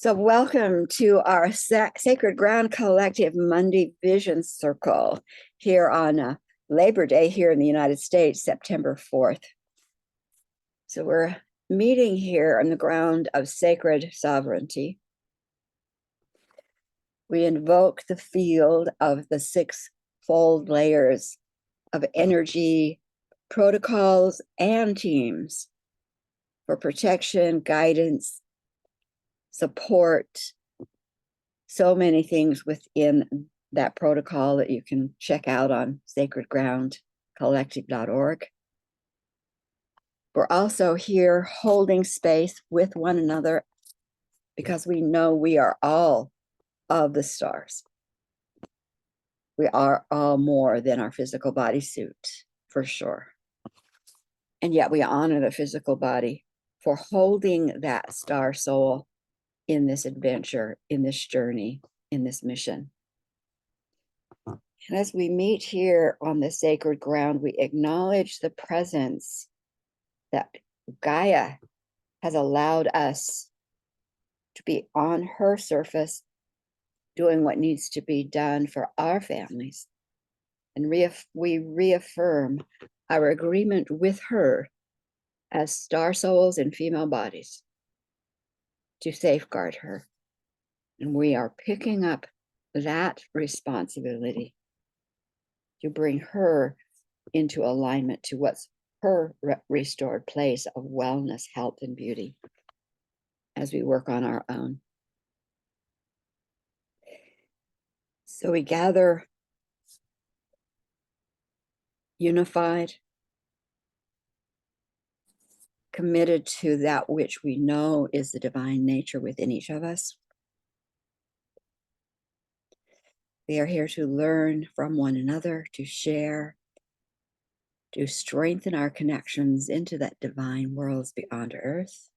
So welcome to our Sacred Ground Collective Monday Vision Circle here on Labor Day here in the United States, September 4th. So we're meeting here on the ground of sacred sovereignty. We invoke the field of the six-fold layers of energy, protocols, and teams for protection, guidance, support, so many things within that protocol that you can check out on sacredgroundcollective.org. We're also here holding space with one another because we know we are all of the stars. We are all more than our physical bodysuit, for sure. And yet we honor the physical body for holding that star soul in this adventure, in this journey, in this mission. And as we meet here on the sacred ground, we acknowledge the presence that Gaia has allowed us to be on her surface, doing what needs to be done for our families. And we reaffirm our agreement with her as star souls in female bodies to safeguard her. And we are picking up that responsibility to bring her into alignment to what's her restored place of wellness, health, and beauty as we work on our own. So we gather unified, committed to that which we know is the divine nature within each of us. We are here to learn from one another, to share, to strengthen our connections into that divine worlds beyond earth.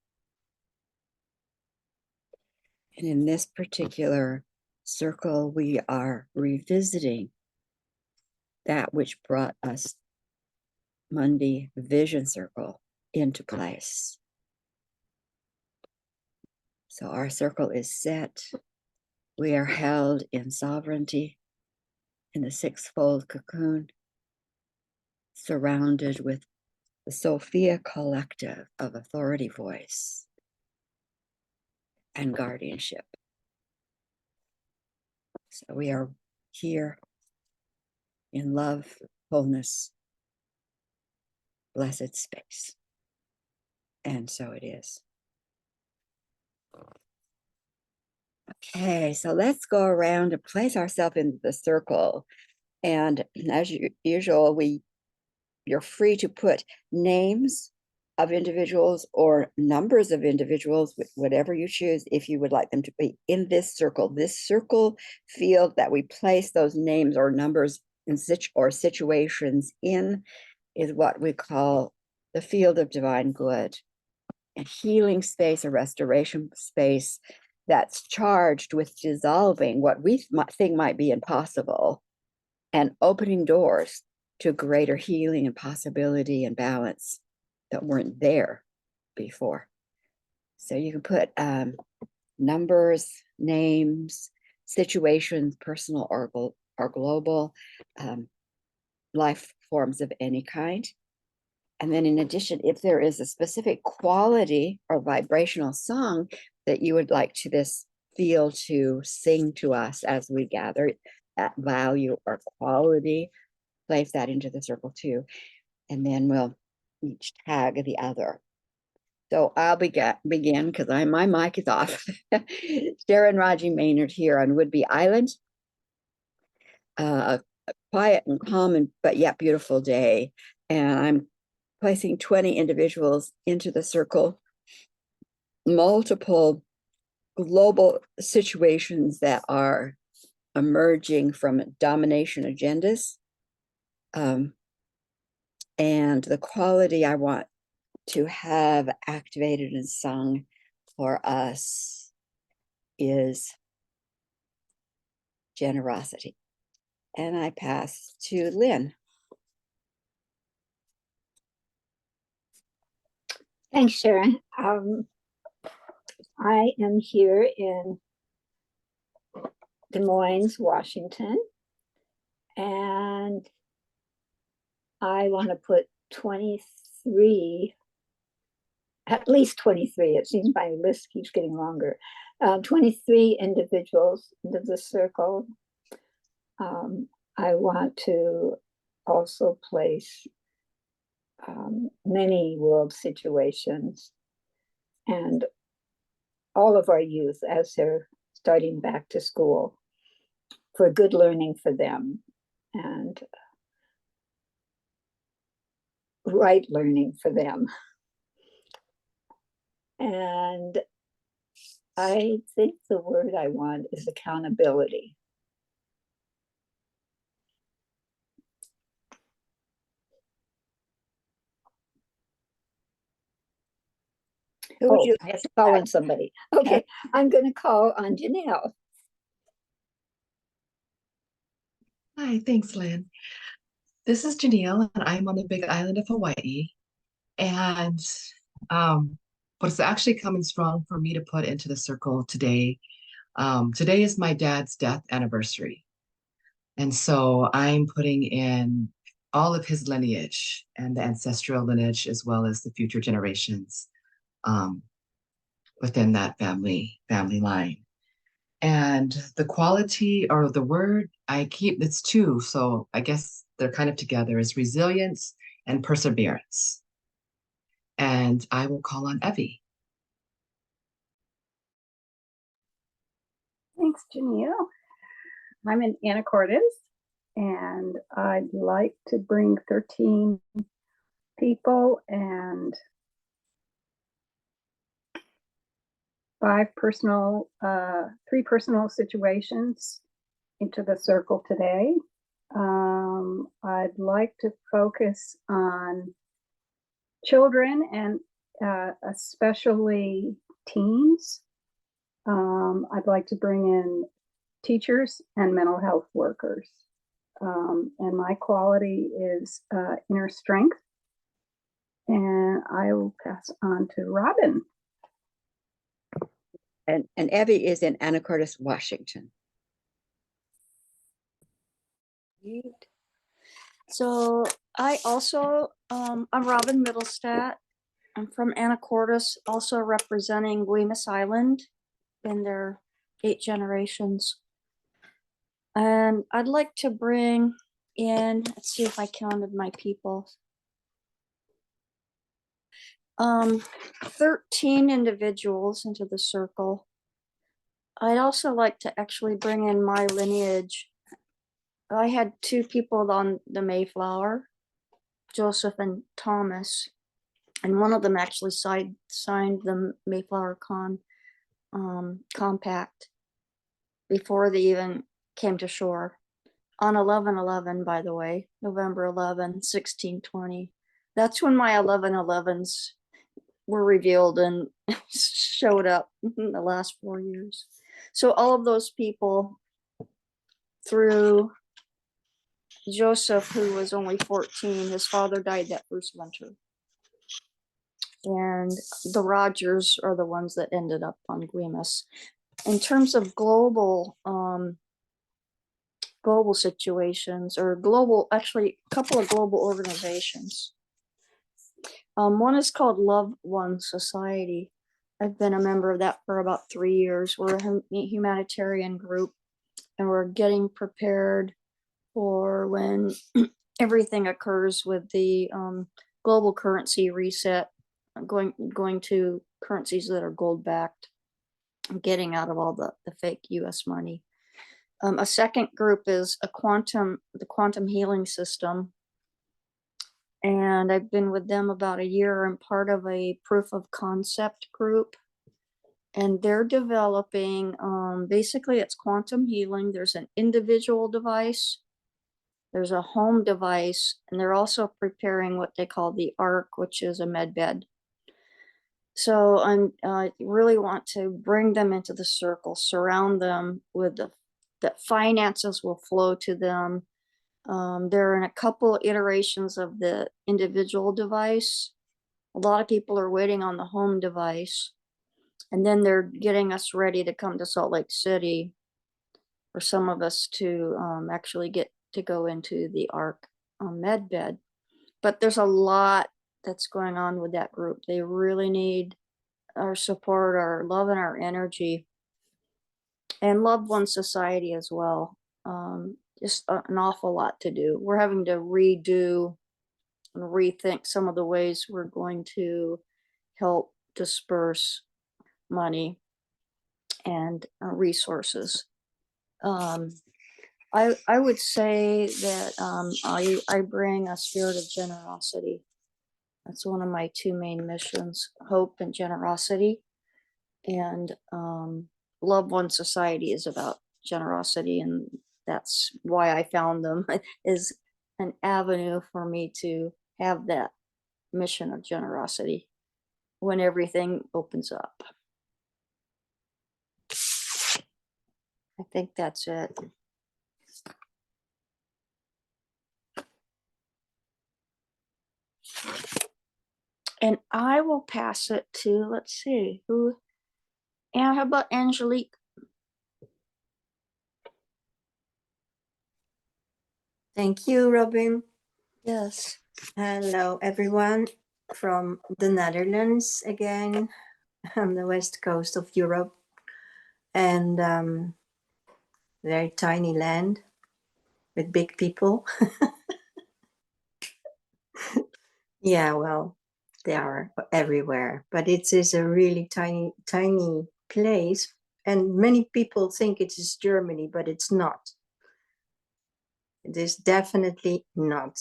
And in this particular circle, we are revisiting that which brought us Monday Vision Circle into place. So our circle is set. We are held in sovereignty in the sixfold cocoon, surrounded with the Sophia collective of authority, voice, and guardianship. So we are here in love, wholeness, blessed space. And so it is. Okay, so let's go around and place ourselves in the circle. And as usual, you're free to put names of individuals or numbers of individuals, whatever you choose, if you would like them to be in this circle. This circle field that we place those names or numbers in situations in is what we call the field of divine good, a healing space, a restoration space that's charged with dissolving what we think might be impossible and opening doors to greater healing and possibility and balance that weren't there before. So you can put numbers, names, situations, personal or global, life forms of any kind. And then in addition, if there is a specific quality or vibrational song that you would like to this field to sing to us as we gather, that value or quality, place that into the circle too. And then we'll each tag the other. So I'll begin because my mic is off. Sharon Raji Maynard here on Woodby Island. A quiet and calm but yet beautiful day. And I'm placing 20 individuals into the circle, multiple global situations that are emerging from domination agendas. And the quality I want to have activated and sung for us is generosity. And I pass to Lynn. Thanks, Sharon. I am here in Des Moines, Washington, and I want to put 23, at least 23. It seems my list keeps getting longer. 23 individuals into the circle. I want to also place many world situations and all of our youth as they're starting back to school for good learning for them and right learning for them. And I think the word I want is accountability. Who would you I have to call on somebody. Okay, I'm going to call on Janelle. Hi, thanks, Lynn. This is Janelle, and I'm on the big island of Hawaii. And what's actually coming strong for me to put into the circle today, today is my dad's death anniversary. And so I'm putting in all of his lineage and the ancestral lineage, as well as the future generations within that family line. And the quality or the word I keep, it's two, so I guess they're kind of together, is resilience and perseverance. And I will call on Evie. Thanks, Janelle. I'm in Anacortes, and I'd like to bring 13 people and 3 personal situations into the circle today. I'd like to focus on children and especially teens. I'd like to bring in teachers and mental health workers. And my quality is inner strength. And I will pass on to Robin. And Evie is in Anacortes, Washington. So I also, I'm Robin Middlestat. I'm from Anacortes, also representing Guaymas Island in their 8 generations. And I'd like to bring in, let's see if I counted my people. 13 individuals into the circle. I'd also like to actually bring in my lineage. I had 2 people on the Mayflower, Joseph and Thomas, and one of them actually signed the Mayflower Compact before they even came to shore on 11/11, by the way, November 11, 1620. That's when my 11/11s were revealed and showed up in the last 4 years. So all of those people, through Joseph, who was only 14, his father died that first winter. And the Rogers are the ones that ended up on Guaymas. In terms of global situations, or actually a couple of global organizations. One is called Love One Society. I've been a member of that for about 3 years. We're a humanitarian group, and we're getting prepared for when everything occurs with the global currency reset, going to currencies that are gold backed, getting out of all the fake US money. A second group is the quantum healing system. And I've been with them about a year. I'm part of a proof of concept group. And they're developing, basically it's quantum healing. There's an individual device, there's a home device, and they're also preparing what they call the ARC, which is a med bed. So I really want to bring them into the circle, surround them with that finances will flow to them. They're in a couple iterations of the individual device. A lot of people are waiting on the home device. And then they're getting us ready to come to Salt Lake City for some of us to actually get to go into the ARC med bed. But there's a lot that's going on with that group. They really need our support, our love, and our energy, and Loved One Society as well. Just an awful lot to do. We're having to redo and rethink some of the ways we're going to help disperse money and resources. I would say that I bring a spirit of generosity. That's one of my two main missions: hope and generosity. And Loved One Society is about generosity, and that's why I found them is an avenue for me to have that mission of generosity when everything opens up. I think that's it. And I will pass it to, let's see, who, and how about Angelique? Thank you, Robin. Yes. Hello, everyone from the Netherlands again, on the west coast of Europe, and very tiny land with big people. Yeah, well, they are everywhere, but it is a really tiny place, and many people think it is Germany, but it's not. It is definitely not.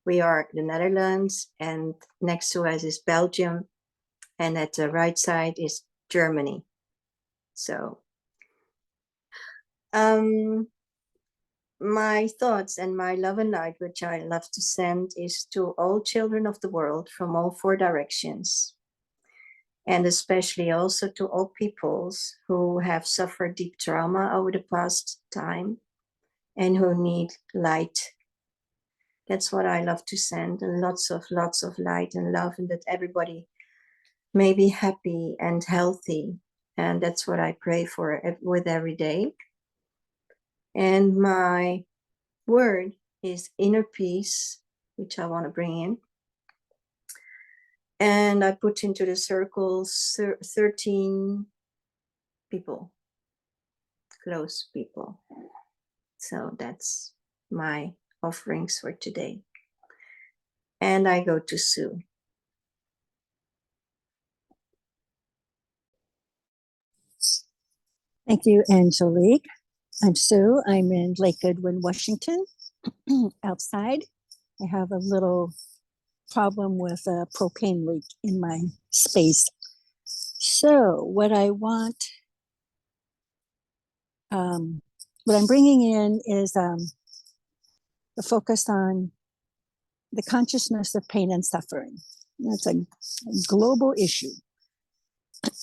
We are the Netherlands, and next to us is Belgium, and at the right side is Germany. So my thoughts and my love and light, which I love to send, is to all children of the world from all four directions, and especially also to all peoples who have suffered deep trauma over the past time and who need light. That's what I love to send, and lots of light and love, and that everybody may be happy and healthy. And that's what I pray for with every day. And my word is inner peace, which I want to bring in. And I put into the circles 13 people, close people. So that's my offerings for today. And I go to Sue. Thank you, Angelique. I'm Sue. I'm in Lake Goodwin, Washington, outside. I have a little problem with a propane leak in my space. So what I want, what I'm bringing in is the focus on the consciousness of pain and suffering. That's a global issue.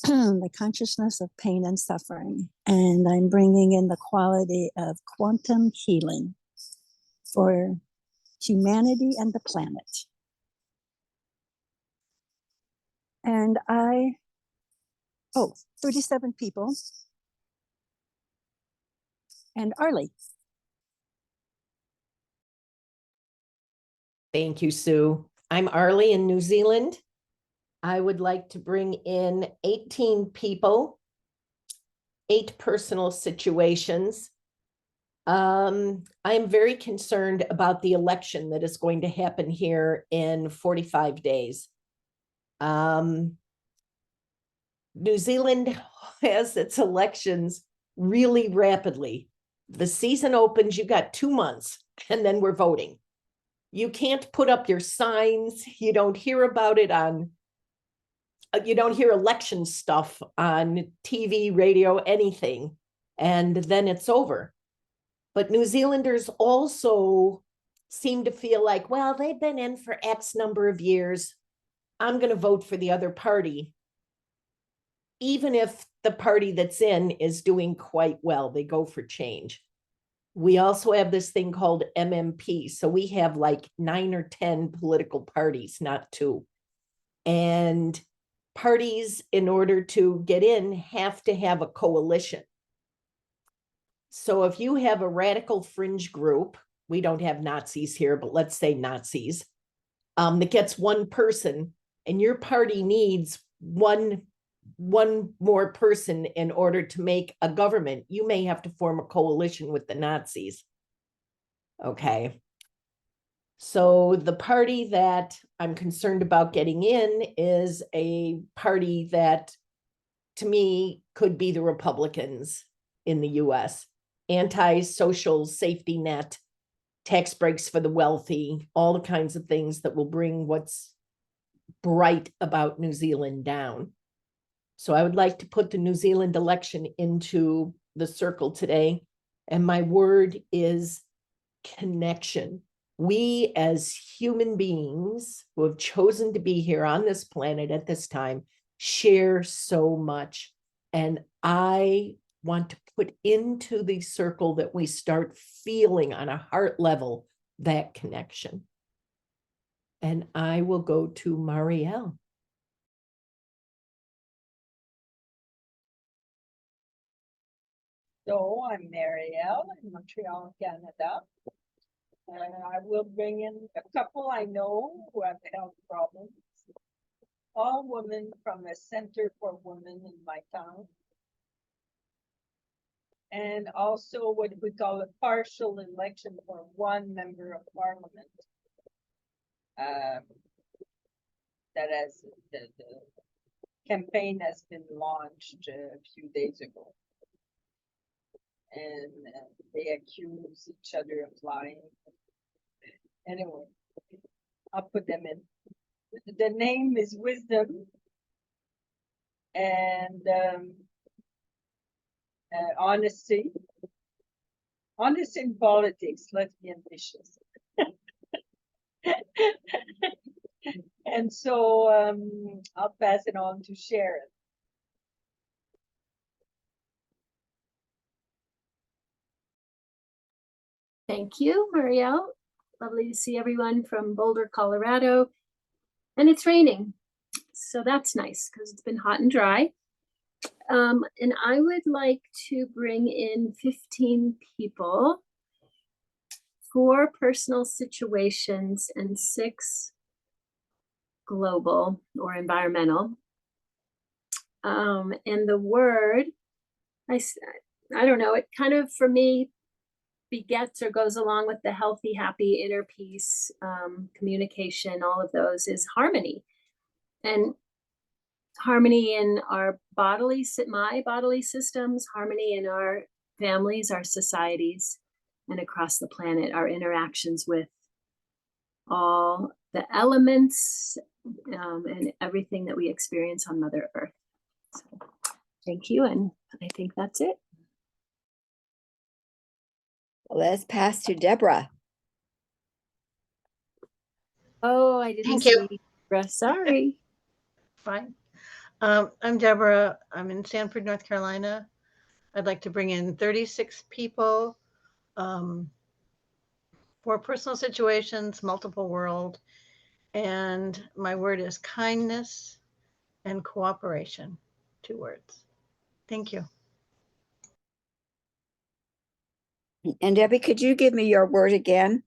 The consciousness of pain and suffering. And I'm bringing in the quality of quantum healing for humanity and the planet. And 37 people. And Arlie. Thank you, Sue. I'm Arlie in New Zealand. I would like to bring in 18 people, 8 personal situations. I'm very concerned about the election that is going to happen here in 45 days. New Zealand has its elections really rapidly. The season opens, you got 2 months, and then we're voting. You can't put up your signs. You don't hear about it you don't hear election stuff on TV, radio, anything, and then it's over. But New Zealanders also seem to feel like, well, they've been in for X number of years. I'm going to vote for the other party. Even if the party that's in is doing quite well, they go for change. We also have this thing called MMP. So we have like 9 or 10 political parties, not 2. And parties, in order to get in, have to have a coalition. So if you have a radical fringe group, we don't have Nazis here, but let's say Nazis, that gets one person, and your party needs one more person in order to make a government, you may have to form a coalition with the Nazis. Okay. So the party that I'm concerned about getting in is a party that, to me, could be the Republicans in the US. Anti-social safety net, tax breaks for the wealthy, all the kinds of things that will bring what's bright about New Zealand down. So I would like to put the New Zealand election into the circle today. And my word is connection. We as human beings who have chosen to be here on this planet at this time share so much. And I want to put into the circle that we start feeling on a heart level that connection. And I will go to Marielle. So I'm Marielle in Montreal, Canada. And I will bring in a couple I know who have health problems. All women from a Center for Women in my town. And also what we call a partial election for one member of parliament. That has, the campaign has been launched a few days ago. And they accuse each other of lying. Anyway, I'll put them in. The name is Wisdom and honesty. Honesty in politics, let's be ambitious. And so I'll pass it on to Sharon. Thank you, Marielle. Lovely to see everyone from Boulder, Colorado. And it's raining, so that's nice because it's been hot and dry. And I would like to bring in 15 people, 4 personal situations and 6 global or environmental. And the word, I don't know, it kind of, for me, begets or goes along with the healthy, happy, inner peace, communication, all of those, is harmony. And harmony in our my bodily systems, harmony in our families, our societies, and across the planet, our interactions with all the elements and everything that we experience on Mother Earth. So, thank you, and I think that's it. Let's pass to Deborah. Oh, I didn't Thank you. see Deborah. Sorry. Fine. I'm Deborah. I'm in Sanford, North Carolina. I'd like to bring in 36 people, 4 personal situations, multiple world, and my word is kindness and cooperation. 2 words. Thank you. And Debbie, could you give me your word again?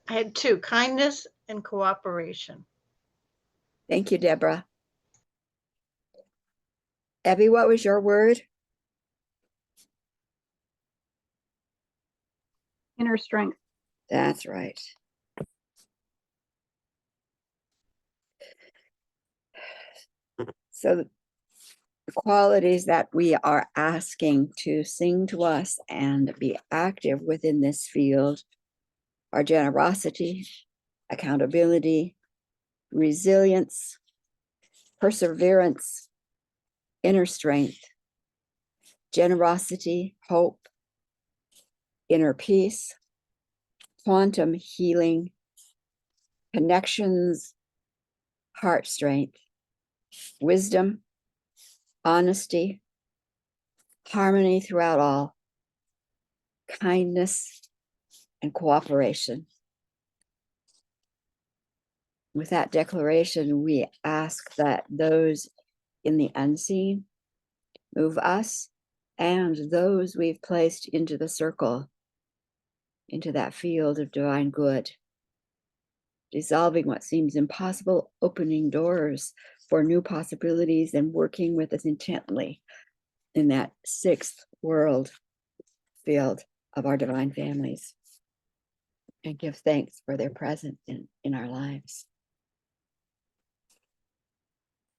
I had 2, kindness and cooperation. Thank you, Deborah. Abby, what was your word? Inner strength. That's right. So the qualities that we are asking to sing to us and be active within this field are generosity, accountability, resilience, perseverance, inner strength, generosity, hope, inner peace, quantum healing, connections, heart strength, wisdom, honesty, harmony throughout all, kindness, and cooperation. with that declaration, we ask that those in the unseen move us and those we've placed into the circle, into that field of divine good, dissolving what seems impossible, opening doors for new possibilities, and working with us intently in that sixth world field of our divine families, and give thanks for their presence in our lives.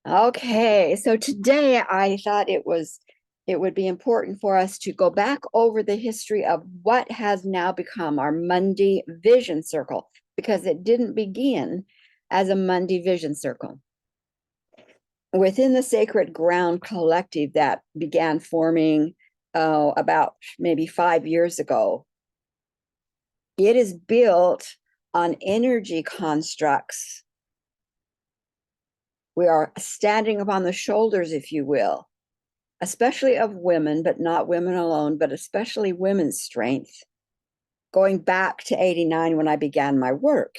Okay, so today I thought it would be important for us to go back over the history of what has now become our Monday Vision Circle, because it didn't begin as a Monday Vision Circle. Within the Sacred Ground Collective that began forming about maybe 5 years ago, it is built on energy constructs. We are standing upon the shoulders, if you will, especially of women, but not women alone, but especially women's strength, going back to 89 when I began my work.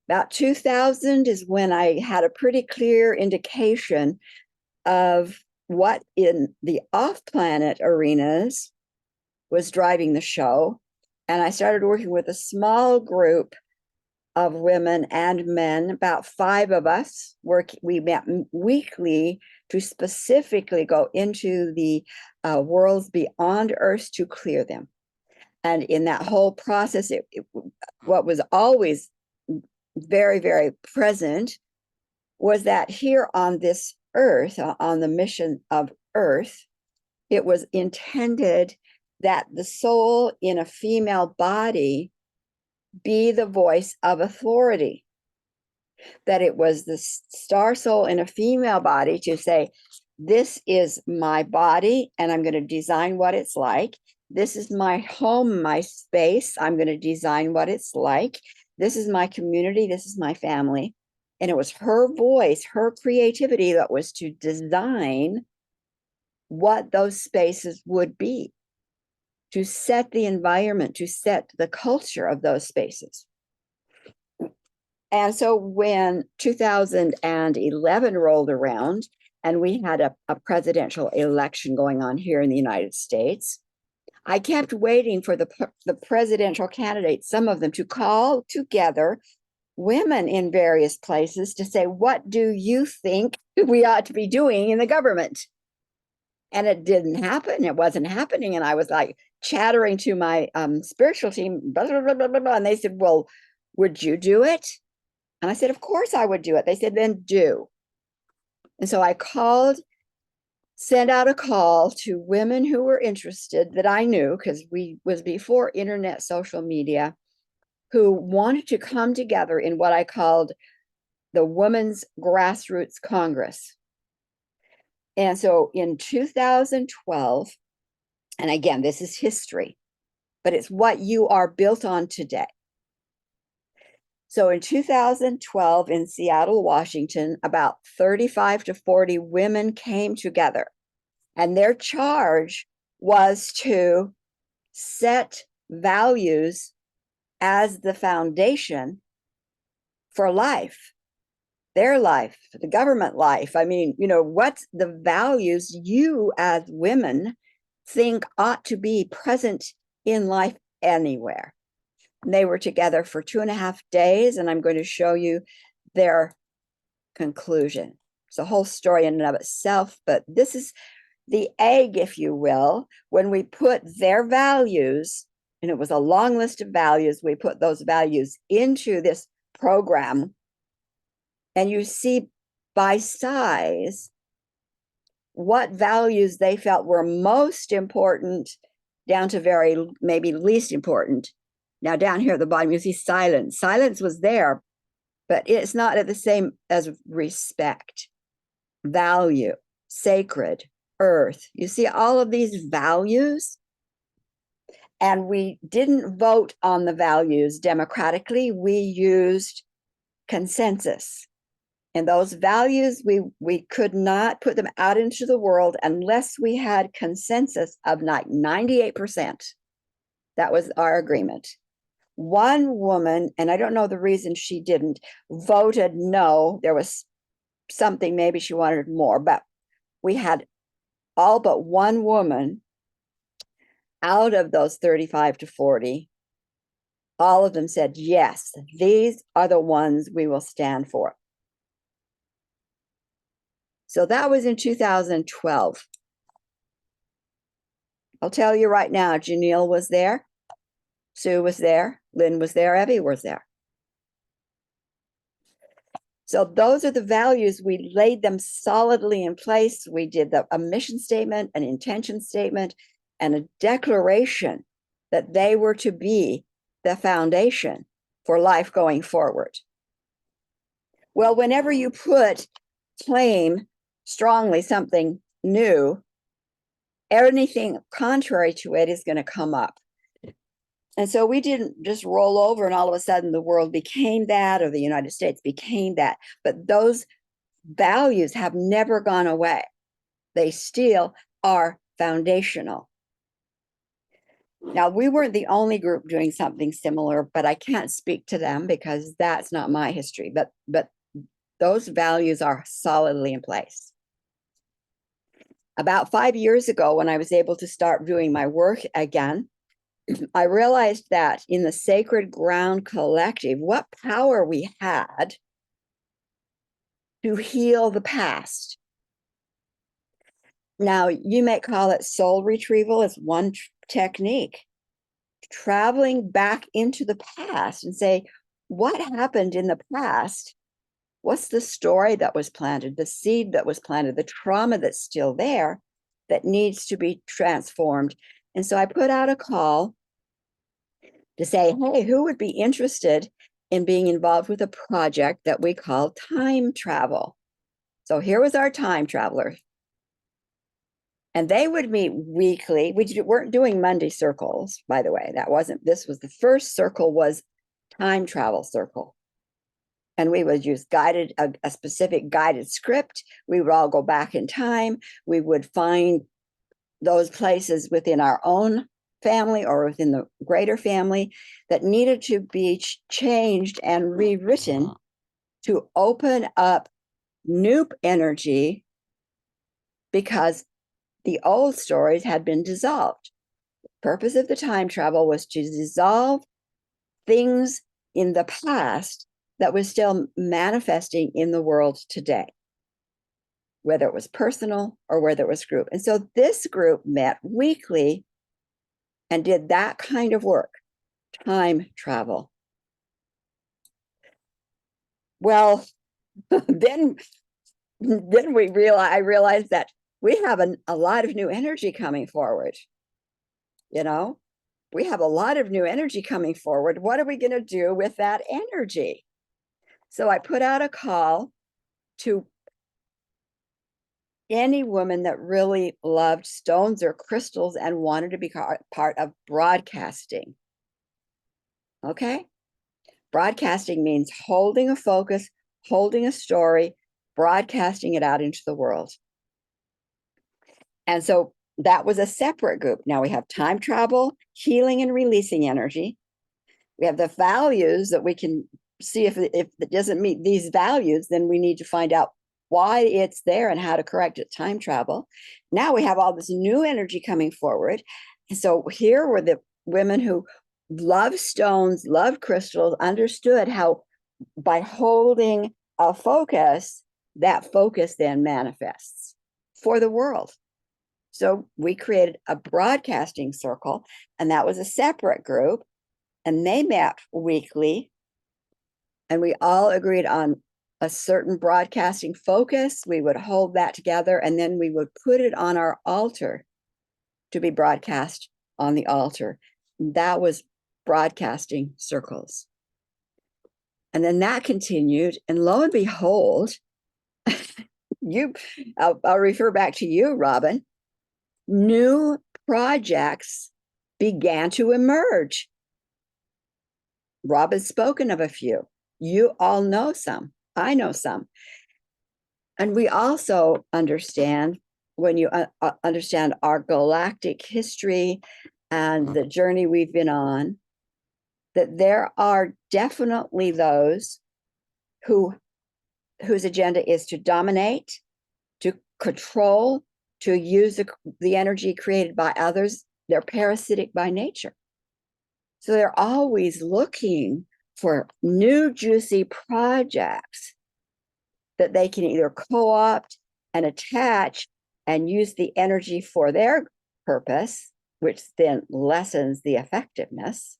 About 2000 is when I had a pretty clear indication of what in the off-planet arenas was driving the show. And I started working with a small group of women and men, about 5 of us. We met weekly to specifically go into the worlds beyond Earth to clear them. And in that whole process, what was always very, very present was that here on this Earth, on the mission of Earth, it was intended that the soul in a female body be the voice of authority, that it was the star soul in a female body to say, this is my body and I'm going to design what it's like. This is my home, my space. I'm going to design what it's like. This is my community. This is my family. And it was her voice, her creativity that was to design what those spaces would be, to set the environment, to set the culture of those spaces. And so when 2011 rolled around and we had a presidential election going on here in the United States, I kept waiting for the presidential candidates, some of them, to call together women in various places to say, what do you think we ought to be doing in the government? And it didn't happen. It wasn't happening. And I was like chattering to my spiritual team, blah, blah, blah, blah, blah, and they said, well, would you do it? And I said, of course I would do it. They said, then do. And so I sent out a call to women who were interested that I knew, because we was before internet social media, who wanted to come together in what I called the Women's Grassroots Congress. And so in 2012, and again, this is history, but it's what you are built on today. So in 2012 in Seattle, Washington, about 35 to 40 women came together, and their charge was to set values as the foundation for life, their life, the government life. I mean, what's the values you as women think ought to be present in life anywhere? And they were together for 2.5 days, and I'm going to show you their conclusion. It's a whole story in and of itself, but this is the egg, if you will, when we put their values, and it was a long list of values, we put those values into this program, and you see by size what values they felt were most important down to very maybe least important. Now down here at the bottom, you see silence. Silence was there, but it's not at the same as respect, value, sacred, earth. You see all of these values, and we didn't vote on the values democratically. We used consensus. And those values, we could not put them out into the world unless we had consensus of 98%. That was our agreement. One woman, and I don't know the reason she didn't, voted no. There was something, maybe she wanted more, but we had all but one woman out of those 35 to 40. All of them said, yes, these are the ones we will stand for. So that was in 2012. I'll tell you right now, Janelle was there, Sue was there, Lynn was there, Evie was there. So those are the values. We laid them solidly in place. We did a mission statement, an intention statement, and a declaration that they were to be the foundation for life going forward. Well, whenever you claim strongly something new, anything contrary to it is going to come up. And so we didn't just roll over and all of a sudden the world became that, or the United States became that. But those values have never gone away. They still are foundational. Now, we weren't the only group doing something similar, but I can't speak to them because that's not my history. But those values are solidly in place. About 5 years ago, when I was able to start doing my work again, I realized that in the Sacred Ground Collective, what power we had to heal the past. Now, you may call it soul retrieval as one technique. Traveling back into the past and say, what happened in the past? What's the story that was planted, the seed that was planted, the trauma that's still there that needs to be transformed? And so I put out a call to say, hey, who would be interested in being involved with a project that we call time travel? So here was our time traveler. And they would meet weekly. We weren't doing Monday circles, by the way. This was the first circle was time travel circle. And we would use a specific guided script. We would all go back in time. We would find those places within our own family or within the greater family that needed to be changed and rewritten to open up new energy because the old stories had been dissolved. The purpose of the time travel was to dissolve things in the past that was still manifesting in the world today, whether it was personal or whether it was group. And so this group met weekly and did that kind of work, time travel. Well, then I realized that we have a lot of new energy coming forward. We have a lot of new energy coming forward. What are we going to do with that energy? So I put out a call to any woman that really loved stones or crystals and wanted to be part of broadcasting. Okay? Broadcasting means holding a focus, holding a story, broadcasting it out into the world. And so that was a separate group. Now we have time travel, healing and releasing energy. We have the values that we can see if it doesn't meet these values, then we need to find out why it's there and how to correct it, time travel. Now we have all this new energy coming forward. And so here were the women who love stones, love crystals, understood how by holding a focus, that focus then manifests for the world. So we created a broadcasting circle, and that was a separate group, and they met weekly, and we all agreed on a certain broadcasting focus. We would hold that together, and then we would put it on our altar to be broadcast on the altar. That was broadcasting circles. And then that continued, and lo and behold, I'll refer back to you, Robin. New projects began to emerge. Robin's spoken of a few. You all know some. I know some. And we also understand, when you understand our galactic history and the journey we've been on, that there are definitely those whose agenda is to dominate, to control, to use the energy created by others. They're parasitic by nature. So they're always looking for new juicy projects that they can either co-opt and attach and use the energy for their purpose, which then lessens the effectiveness.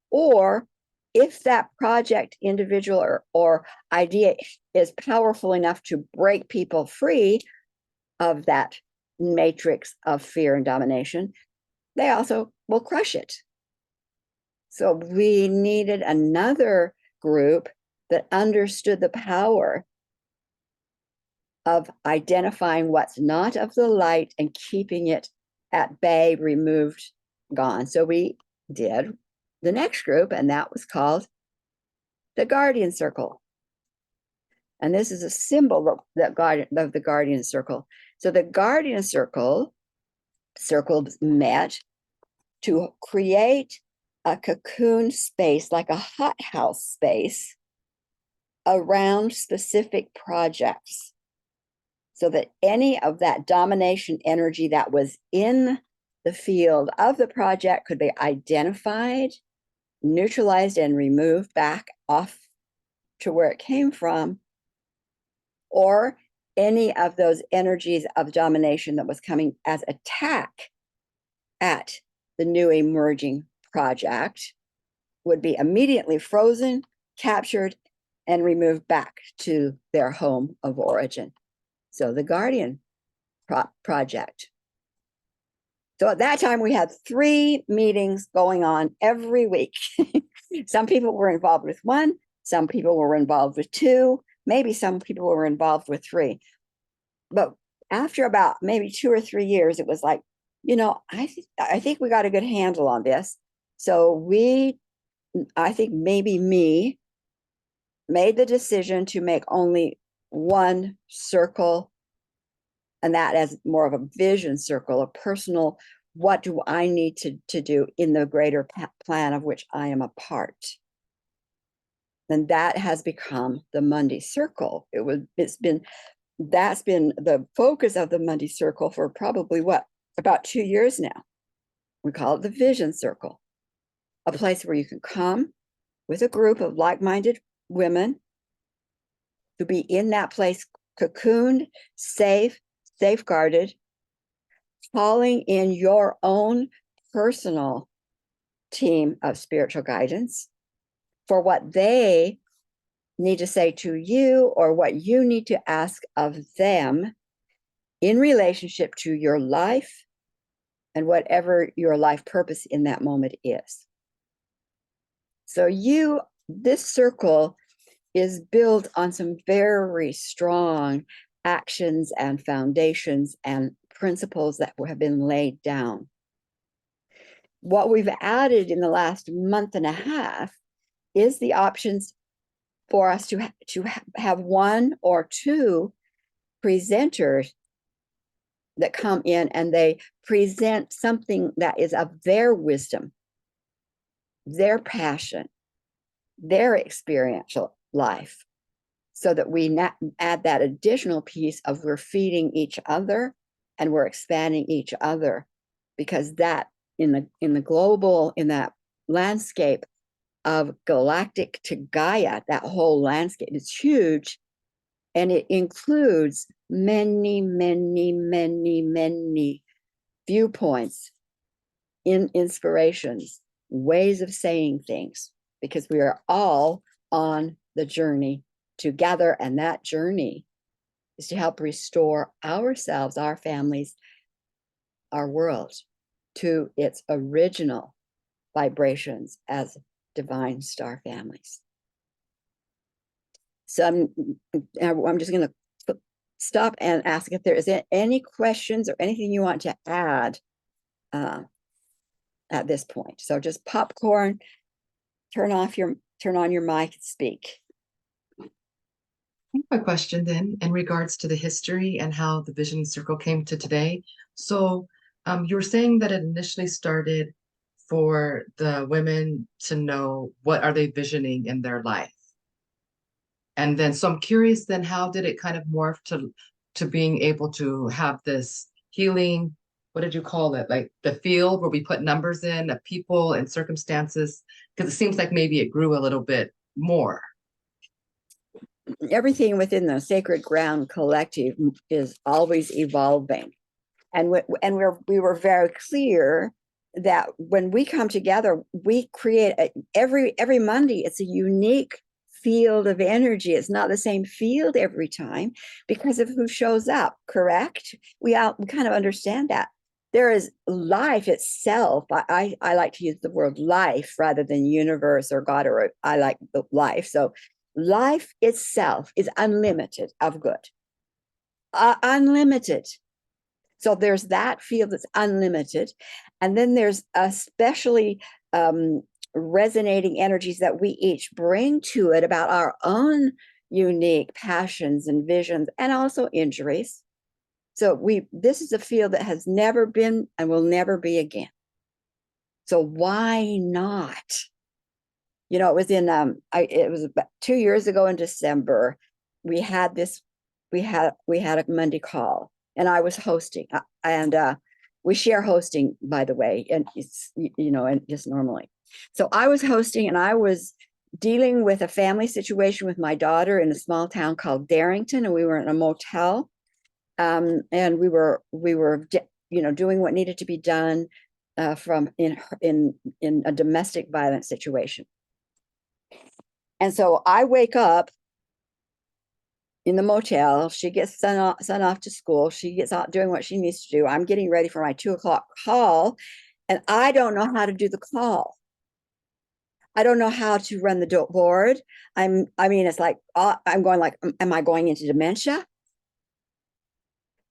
Or if that project, individual, or idea is powerful enough to break people free of that matrix of fear and domination, they also will crush it. So we needed another group that understood the power of identifying what's not of the light and keeping it at bay, removed, gone. So we did the next group, and that was called the Guardian Circle. And this is a symbol of the Guardian Circle. So the Guardian Circles met to create a cocoon space, like a hothouse space, around specific projects, so that any of that domination energy that was in the field of the project could be identified, neutralized, and removed back off to where it came from, or any of those energies of domination that was coming as attack at the new emerging project would be immediately frozen, captured, and removed back to their home of origin. So the Guardian Project. So at that time, we had 3 meetings going on every week. Some people were involved with 1, some people were involved with 2, maybe some people were involved with 3. But after about maybe 2 or 3 years, it was like, I think we got a good handle on this. So I think maybe me, made the decision to make only one circle, and that as more of a vision circle, a personal, what do I need to do in the greater plan of which I am a part? And that has become the Monday Circle. That's been the focus of the Monday Circle for probably about 2 years now. We call it the Vision Circle, a place where you can come with a group of like-minded women to be in that place, cocooned, safe, safeguarded, calling in your own personal team of spiritual guidance for what they need to say to you or what you need to ask of them in relationship to your life and whatever your life purpose in that moment is. So this circle is built on some very strong actions and foundations and principles that have been laid down. What we've added in the last month and a half is the options for us to have 1 or 2 presenters that come in and they present something that is of their wisdom, their passion, their experiential life, so that we add that additional piece of we're feeding each other and we're expanding each other, because that in that landscape of galactic to Gaia, that whole landscape is huge, and it includes many, many, many, many viewpoints, inspirations, ways of saying things, because we are all on the journey together, and that journey is to help restore ourselves, our families, our world to its original vibrations as divine star families. So I'm just going to stop and ask if there is any questions or anything you want to add at this point. So just popcorn, turn on your mic and speak. I have a question then in regards to the history and how the Vision Circle came to today. So you were saying that it initially started for the women to know what are they visioning in their life. And then, so I'm curious then, how did it kind of morph to being able to have this healing, what did you call it? Like the field where we put numbers in of people and circumstances, because it seems like maybe it grew a little bit more. Everything within the Sacred Ground Collective is always evolving. And we were very clear that when we come together, we create every Monday, it's a unique field of energy. It's not the same field every time because of who shows up, correct? We kind of understand that. There is life itself. I like to use the word life rather than universe or God, or I like the life. So life itself is unlimited of good. Unlimited. So there's that field that's unlimited. And then there's especially resonating energies that we each bring to it about our own unique passions and visions and also injuries. So this is a field that has never been and will never be again. So why not? You know, it was it was about 2 years ago in December. We had a Monday call, and I was hosting, and we share hosting, by the way, and it's, you know, and just normally. So I was hosting, and I was dealing with a family situation with my daughter in a small town called Darrington, and we were in a motel, and we were you know, doing what needed to be done from in a domestic violence situation. And so I wake up in the motel. She gets sent off to school. She gets out doing what she needs to do. I'm getting ready for my 2 o'clock call, and I don't know how to do the call. I don't know how to run the board. I mean, it's like, I'm going like, am I going into dementia?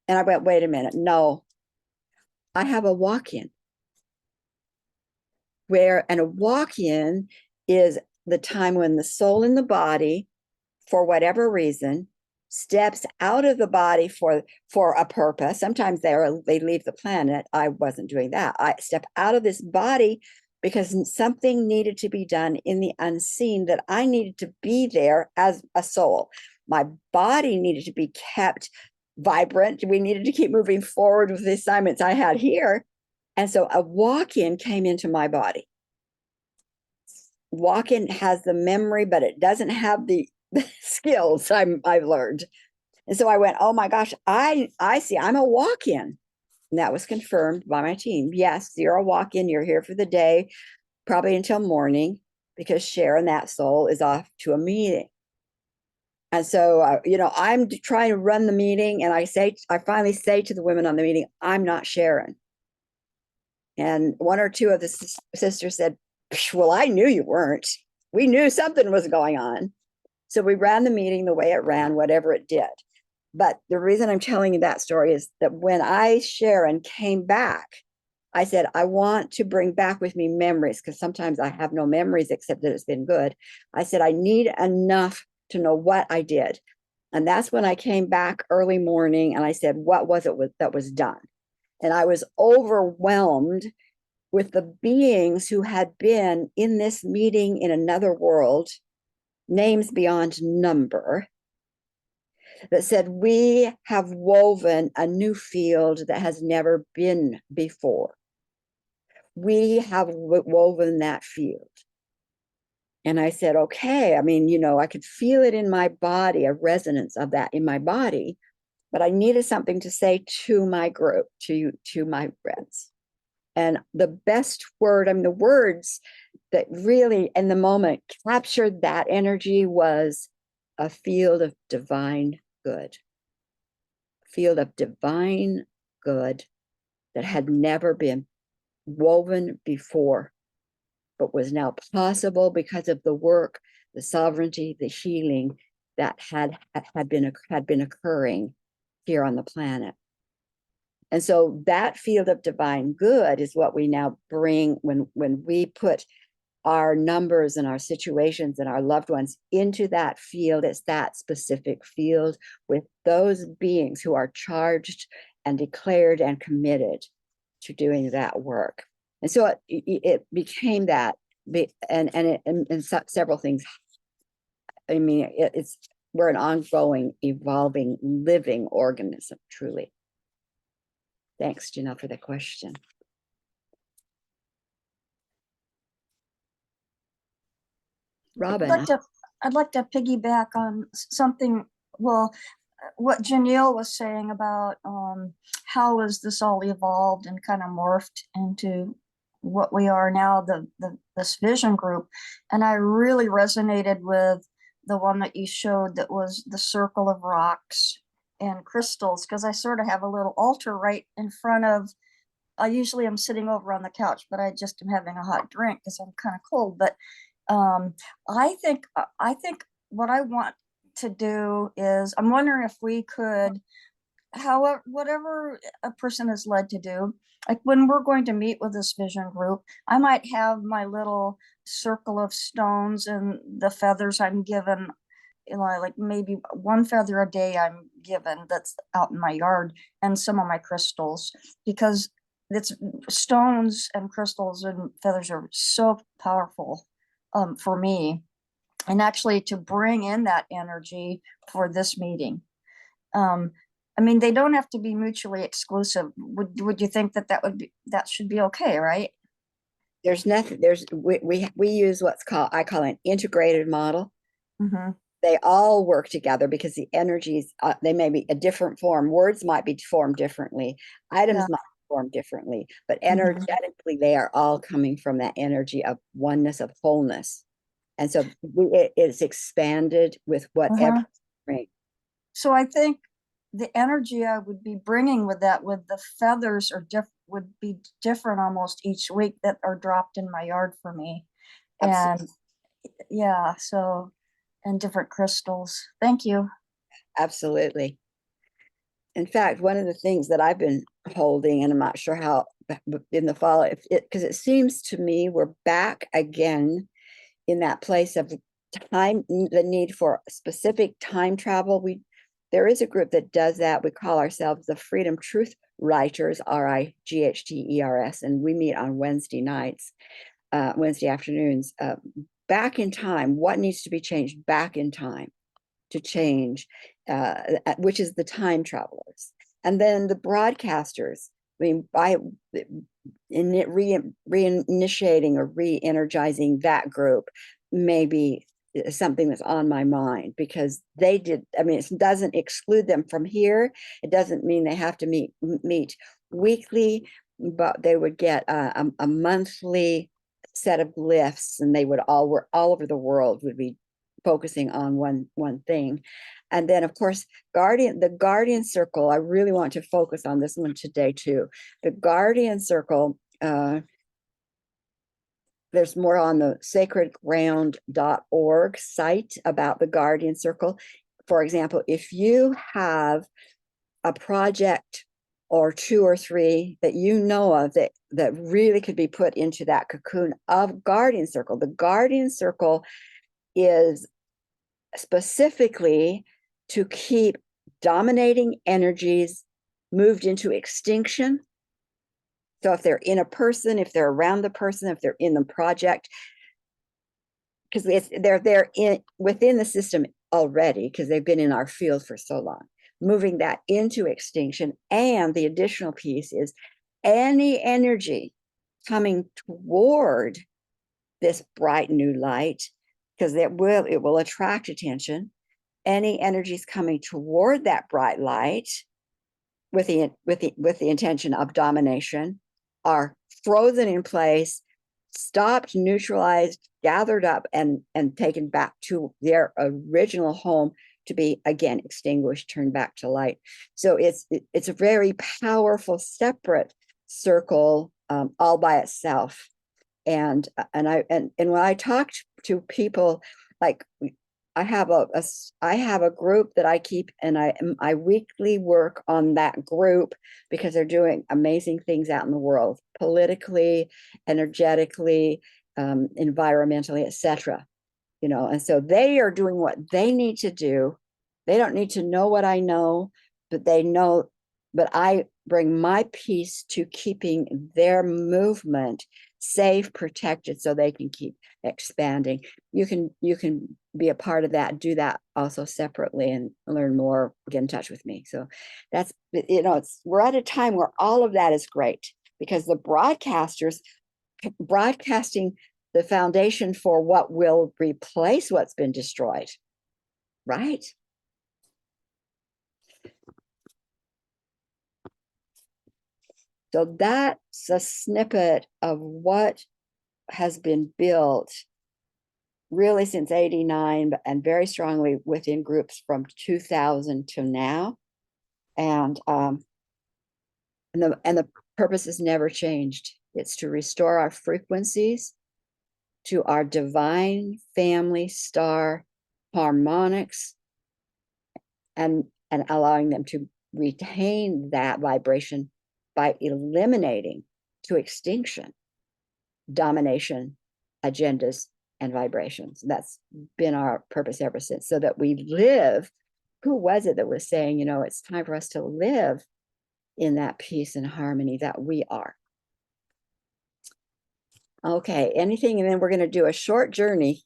And I went, wait a minute. No, I have a walk-in and a walk-in is the time when the soul in the body, for whatever reason, steps out of the body for a purpose. Sometimes they leave the planet. I wasn't doing that. I step out of this body because something needed to be done in the unseen, that I needed to be there as a soul. My body needed to be kept vibrant. We needed to keep moving forward with the assignments I had here. And so a walk-in came into my body. Walk-in has the memory, but it doesn't have the skills I've learned. And so I went, oh my gosh, I see, I'm a walk-in. And that was confirmed by my team. Yes, you're a walk-in. You're here for the day, probably until morning, because Sharon, that soul, is off to a meeting. And so, you know, I'm trying to run the meeting, and I finally say to the women on the meeting, I'm not Sharon. And one or two of the sisters said, well, I knew you weren't. We knew something was going on. So we ran the meeting the way it ran, whatever it did. But the reason I'm telling you that story is that when Sharon, came back, I said, I want to bring back with me memories, because sometimes I have no memories except that it's been good. I said, I need enough to know what I did. And that's when I came back early morning and I said, what was it that was done? And I was overwhelmed with the beings who had been in this meeting in another world, names beyond number, that said, we have woven a new field that has never been before. We have woven that field. And I said, okay, I mean, you know, I could feel it in my body, a resonance of that in my body, but I needed something to say to my group, to my friends. And the best word, I mean, the words that really in the moment captured that energy was a field of divine good. Field of divine good that had never been woven before, but was now possible because of the work, the sovereignty, the healing that had been occurring here on the planet. And so that field of divine good is what we now bring when we put our numbers and our situations and our loved ones into that field. It's that specific field with those beings who are charged and declared and committed to doing that work. And so it became that, and several things. I mean, we're an ongoing, evolving, living organism, truly. Thanks, Janelle, for the question. Robin, I'd like to piggyback on something, well, what Janelle was saying about how has this all evolved and kind of morphed into what we are now, this vision group. And I really resonated with the one that you showed that was the circle of rocks and crystals, because I sort of have a little altar right in front of, I usually am sitting over on the couch, but I just am having a hot drink because I'm kind of cold. But I think what I want to do is, I'm wondering if we could, however, whatever a person is led to do, like when we're going to meet with this vision group, I might have my little circle of stones and the feathers I'm given, you know, like maybe one feather a day I'm given that's out in my yard, and some of my crystals, because it's stones and crystals and feathers are so powerful for me, and actually to bring in that energy for this meeting. I mean, they don't have to be mutually exclusive. Would you think that should be okay, right? there's nothing, we use I call an integrated model. Mm-hmm. They all work together because the energies, they may be a different form. Words might be formed differently. Items might be formed differently, but energetically, they are all coming from that energy of oneness, of wholeness. And so it's expanded with whatever. Right. So I think the energy I would be bringing with that, with the feathers would be different almost each week that are dropped in my yard for me. Absolutely. And yeah, so, and different crystals. Thank you. Absolutely. In fact, one of the things that I've been holding, and I'm not sure how in the fall, because it seems to me we're back again in that place of time, the need for specific time travel. There is a group that does that. We call ourselves the Freedom Truth Writers, RIGHTERS, and we meet on Wednesday nights, Wednesday afternoons, back in time. What needs to be changed back in time to change, which is the time travelers. And then the broadcasters, I mean, by reinitiating or re-energizing that group may be something that's on my mind, because they did, I mean, it doesn't exclude them from here. It doesn't mean they have to meet weekly, but they would get a monthly set of lifts, and they would all over the world would be focusing on one thing. And then, of course, the Guardian Circle, I really want to focus on this one today too. The Guardian Circle, there's more on the sacredground.org site about the Guardian Circle. For example, if you have a project or 2 or 3 that you know of that really could be put into that cocoon of Guardian Circle, the Guardian Circle is specifically to keep dominating energies moved into extinction. So if they're in a person, if they're around the person, if they're in the project, because they're within the system already, because they've been in our field for so long, moving that into extinction. And the additional piece is any energy coming toward this bright new light, because it will attract attention. Any energies coming toward that bright light with the intention of domination are frozen in place, stopped, neutralized, gathered up, and taken back to their original home to be again extinguished, turned back to light. So it's a very powerful separate circle, all by itself. And when I talk to people, like I have a group that I keep, and I weekly work on that group because they're doing amazing things out in the world, politically, energetically, environmentally, etc. You know, and so they are doing what they need to do. They don't need to know what I know, but they know. But I bring my piece to keeping their movement safe, protected, so they can keep expanding. You can be a part of that, do that also separately, and learn more, get in touch with me. So that's, we're at a time where all of that is great, because the broadcasters broadcasting the foundation for what will replace what's been destroyed, right? So that's a snippet of what has been built really since '89, and very strongly within groups from 2000 to now. And the purpose has never changed. It's to restore our frequencies to our divine family star harmonics, and allowing them to retain that vibration by eliminating to extinction domination agendas and vibrations. That's been our purpose ever since, so that we live. Who was it that was saying, it's time for us to live in that peace and harmony that we are? Okay, anything, and then we're going to do a short journey.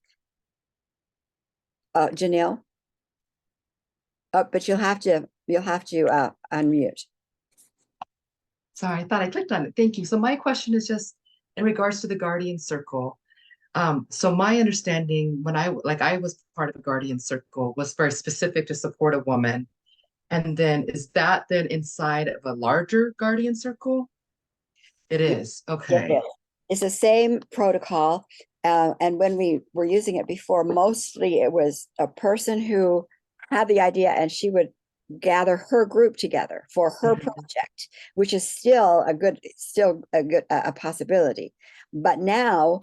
Janelle? But you'll have to unmute. Sorry, I thought I clicked on it. Thank you. So my question is just in regards to the guardian circle. So my understanding when I was part of a guardian circle was very specific to support a woman. And then is that then inside of a larger guardian circle? It is. Okay. It's the same protocol. And when we were using it before, mostly it was a person who had the idea, and she would gather her group together for her project, which is still a good possibility. But now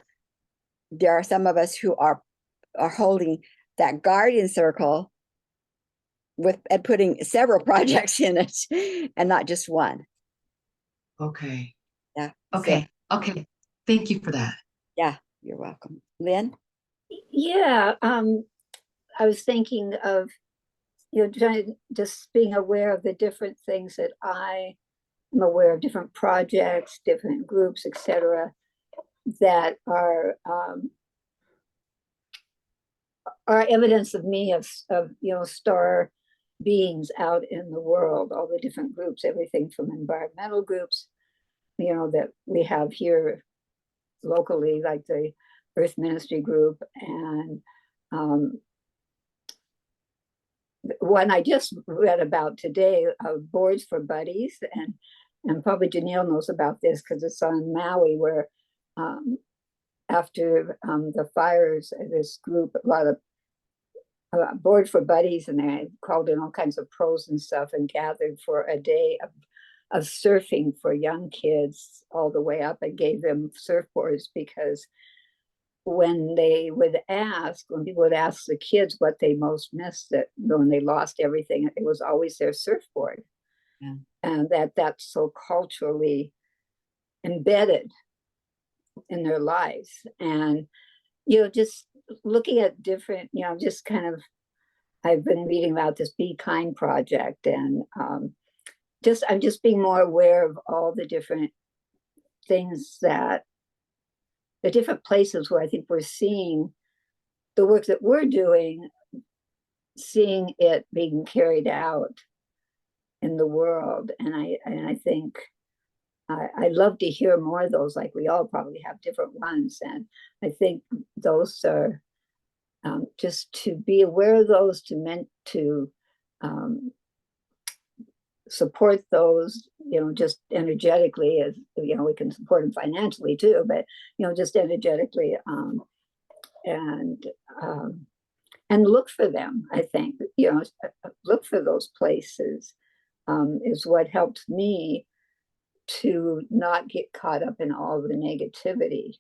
there are some of us who are holding that guardian circle and putting several projects in it, and not just one. Okay. Yeah. Okay. So, okay. Thank you for that. Yeah, you're welcome. Lynn? Yeah, I was thinking of, just being aware of the different things that I am aware of, different projects, different groups, etc., that are evidence of me of star beings out in the world, all the different groups, everything from environmental groups, that we have here locally, like the Earth Ministry group, and one I just read about today, Boards for Buddies, and probably Janelle knows about this because it's on Maui, where after the fires, this group, a lot of Board for Buddies, and they called in all kinds of pros and stuff, and gathered for a day of surfing for young kids all the way up, and gave them surfboards, because when people would ask the kids what they most missed, that when they lost everything, it was always their surfboard. Yeah. And that's so culturally embedded in their lives. And just looking at different, just kind of, I've been reading about this Be Kind project, and I'm just being more aware of all the different things, that the different places where I think we're seeing the work that we're doing, seeing it being carried out in the world. And I think I'd love to hear more of those. Like, we all probably have different ones, and I think those are just to be aware of those, to support those, just energetically, as we can support them financially too, but just energetically, and look for them. I think look for those places is what helped me to not get caught up in all the negativity.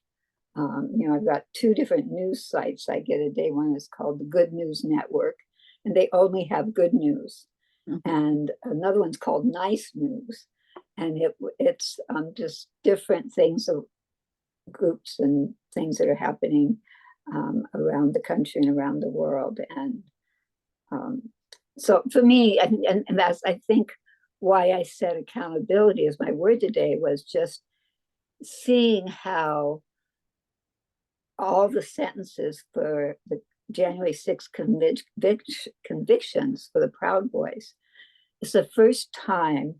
I've got 2 different news sites I get a day. One is called the Good News Network, and they only have good news. Mm-hmm. And another one's called Nice News, and it's just different things of groups and things that are happening around the country and around the world. And so for me, and that's, I think, why I said accountability as my word today was just seeing how all the sentences for the January 6th convictions for the Proud Boys. It's the first time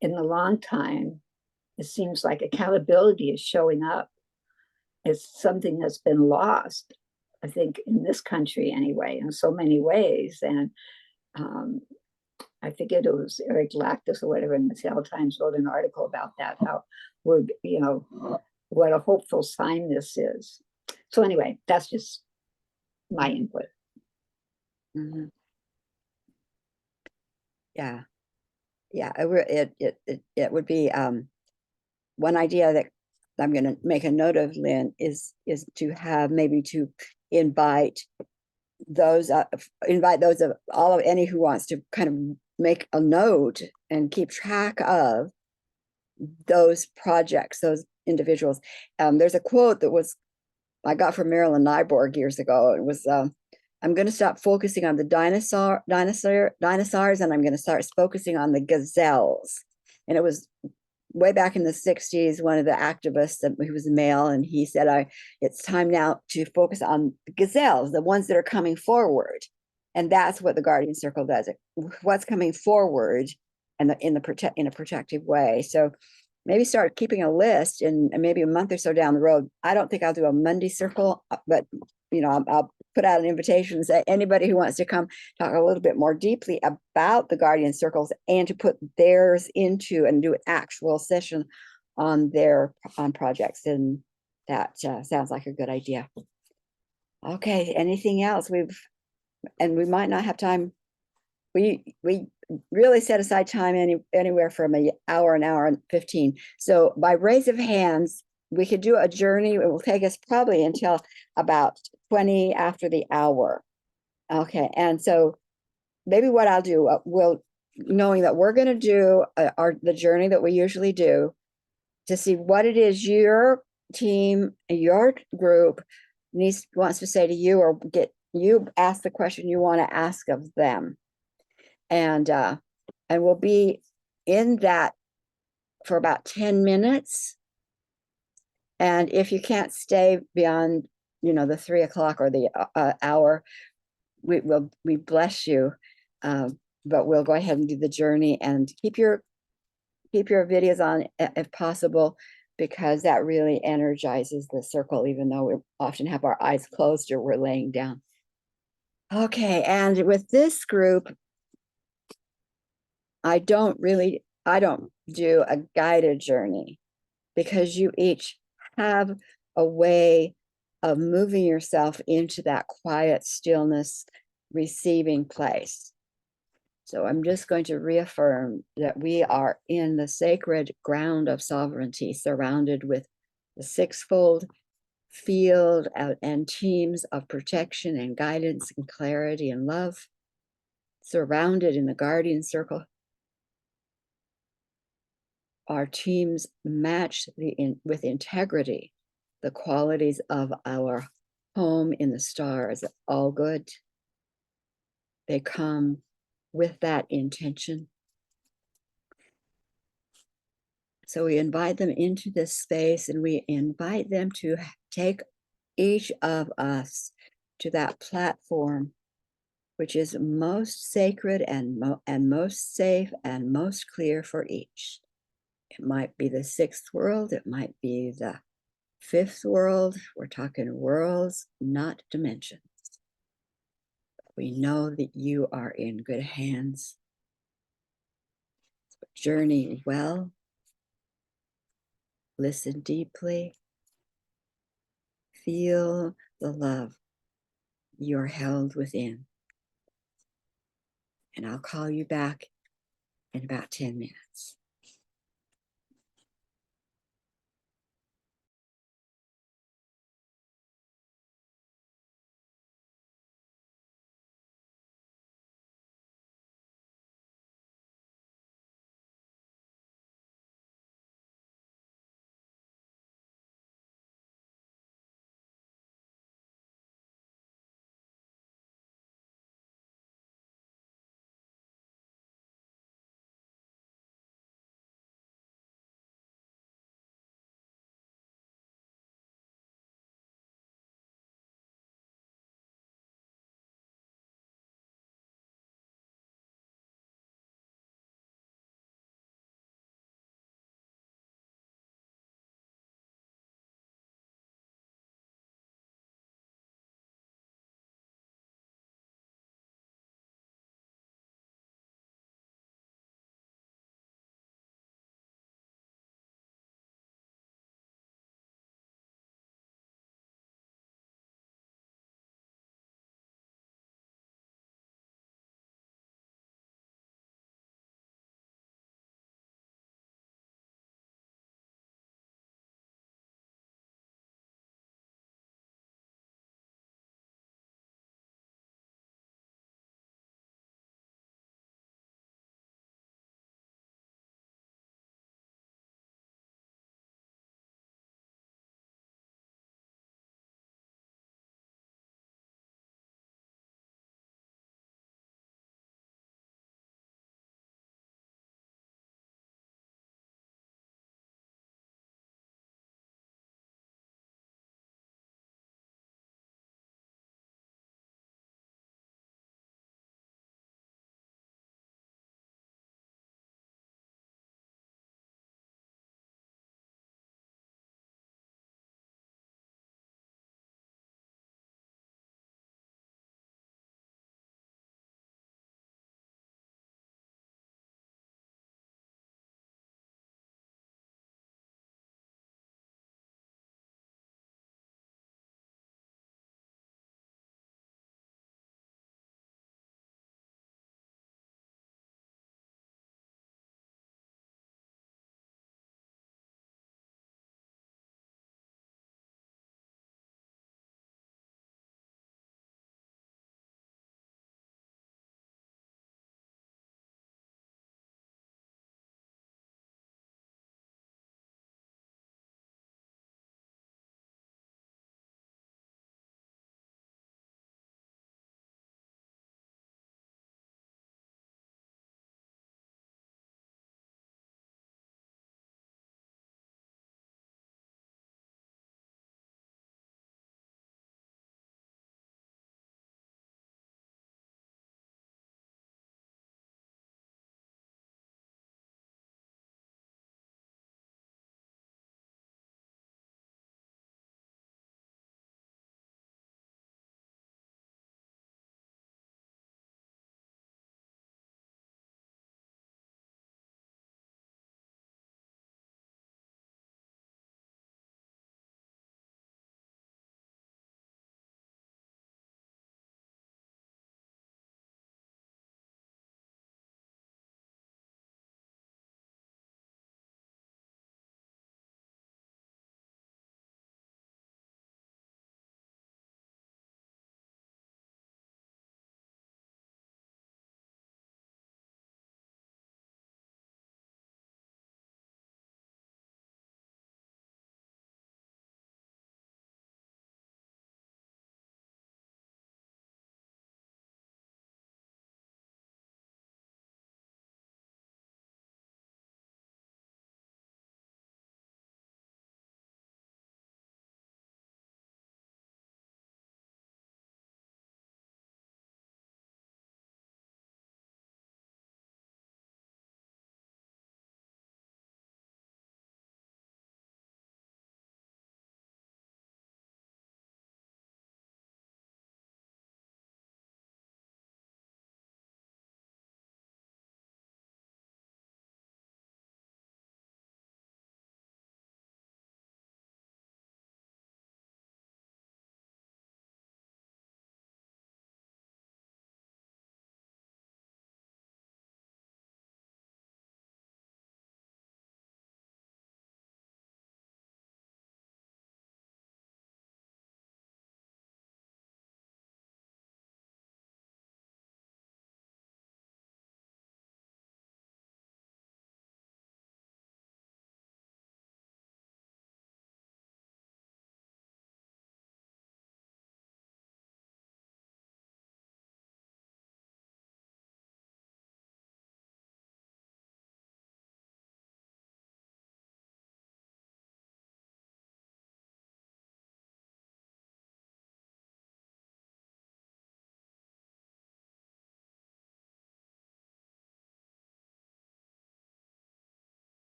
in a long time it seems like accountability is showing up as something that's been lost, I think, in this country anyway, in so many ways. And I forget, it was Eric Lactus or whatever in the Seattle Times wrote an article about that, how we're, what a hopeful sign this is. So anyway, that's just my input. Mhm. Yeah. Yeah, it would be one idea that I'm going to make a note of, Lynn, is to have maybe to invite those of all of any who wants to kind of make a note and keep track of those projects, those individuals. There's a quote that I got from Marilyn Nyborg years ago. It was, I'm going to stop focusing on the dinosaurs, and I'm going to start focusing on the gazelles. And it was way back in the 60s, one of the activists, he was a male, and he said, it's time now to focus on the gazelles, the ones that are coming forward. And that's what the Guardian Circle does. What's coming forward and in a protective way. So maybe start keeping a list, and maybe a month or so down the road. I don't think I'll do a Monday circle, but I'll put out an invitation and say anybody who wants to come talk a little bit more deeply about the Guardian Circles and to put theirs into and do an actual session on projects. And that sounds like a good idea. Okay, anything else? We might not have time. We really set aside time anywhere from an hour and 15. So by raise of hands, we could do a journey. It will take us probably until about 20 after the hour. Okay, and so maybe what I'll do, knowing that we're going to do the journey that we usually do, to see what it is your team, your group wants to say to you, or you ask the question you want to ask of them. And we'll be in that for about 10 minutes. And if you can't stay beyond, the 3 o'clock or the hour, we bless you. But we'll go ahead and do the journey, and keep your videos on if possible, because that really energizes the circle, even though we often have our eyes closed or we're laying down. Okay, and with this group, I don't do a guided journey, because you each have a way of moving yourself into that quiet stillness, receiving place. So I'm just going to reaffirm that we are in the sacred ground of sovereignty, surrounded with the sixfold field and teams of protection and guidance and clarity and love, surrounded in the Guardian Circle. Our teams match with integrity the qualities of our home in the stars, all good. They come with that intention. So we invite them into this space, and we invite them to take each of us to that platform which is most sacred and most safe and most clear for each. It might be the sixth world, it might be the fifth world. We're talking worlds, not dimensions. We know that you are in good hands. So journey well, listen deeply, feel the love you're held within. And I'll call you back in about 10 minutes.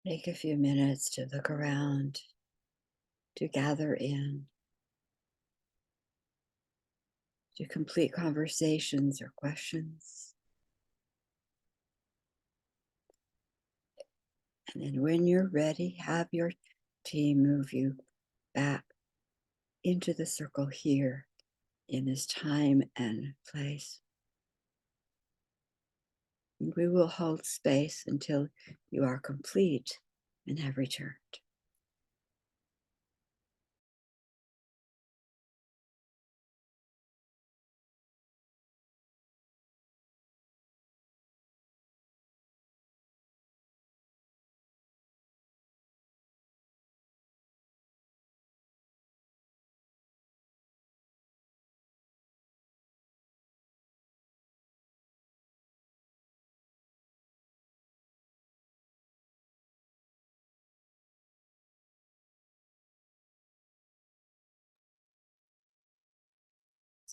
Take a few minutes to look around, to gather in, to complete conversations or questions. And then when you're ready, have your team move you back into the circle here in this time and place. And we will hold space until you are complete and have returned.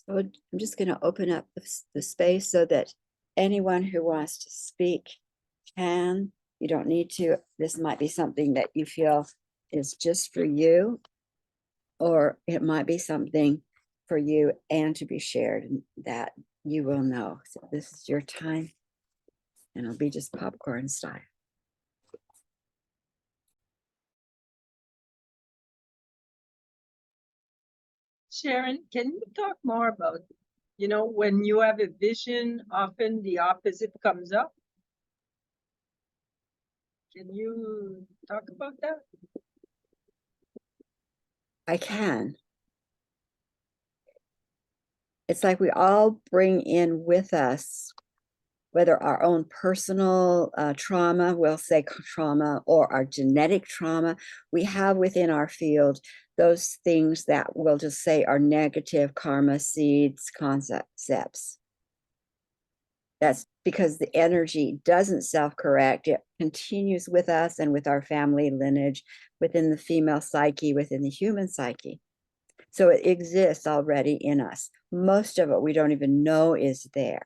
So I'm just going to open up the space so that anyone who wants to speak can. You don't need to. This might be something that you feel is just for you, or it might be something for you and to be shared, and that you will know. So this is your time, and it'll be just popcorn style. Sharon, can you talk more about, when you have a vision, often the opposite comes up? Can you talk about that? I can. It's like we all bring in with us, whether our own personal trauma, we'll say trauma, or our genetic trauma, we have within our field those things that we'll just say are negative karma seeds, concepts. That's because the energy doesn't self-correct. It continues with us and with our family lineage, within the female psyche, within the human psyche. So it exists already in us. Most of it we don't even know is there.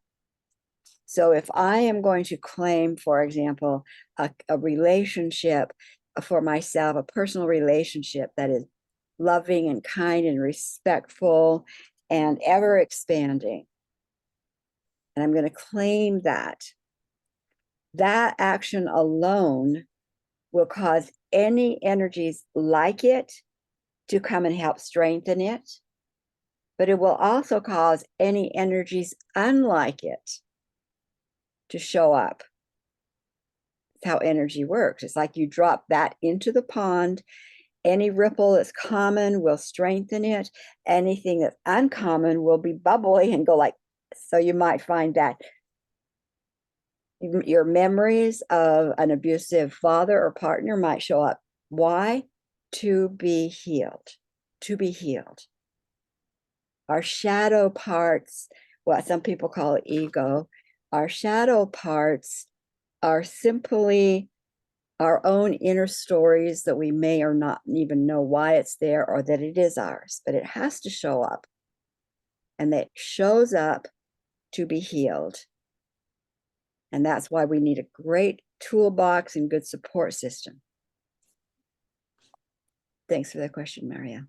So if I am going to claim, for example, a relationship for myself, a personal relationship that is loving and kind and respectful and ever expanding, and I'm going to claim that, that action alone will cause any energies like it to come and help strengthen it, but it will also cause any energies unlike it to show up. That's how energy works. It's like you drop that into the pond. Any ripple that's common will strengthen it. Anything that's uncommon will be bubbly and go like, so you might find that your memories of an abusive father or partner might show up. Why? To be healed. To be healed. Our shadow parts, what some people call ego, our shadow parts are simply our own inner stories that we may or not even know why it's there or that it is ours, but it has to show up. And that shows up to be healed. And that's why we need a great toolbox and good support system. Thanks for the question, Maria.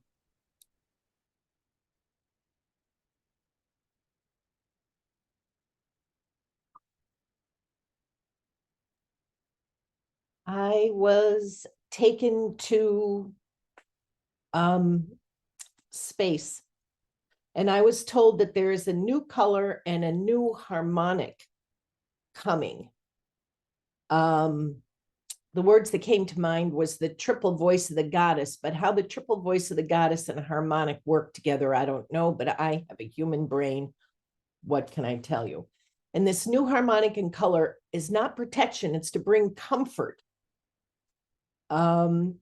I was taken to space, and I was told that there is a new color and a new harmonic coming. The words that came to mind was the triple voice of the goddess, but how the triple voice of the goddess and harmonic work together, I don't know, but I have a human brain. What can I tell you? And this new harmonic and color is not protection, it's to bring comfort.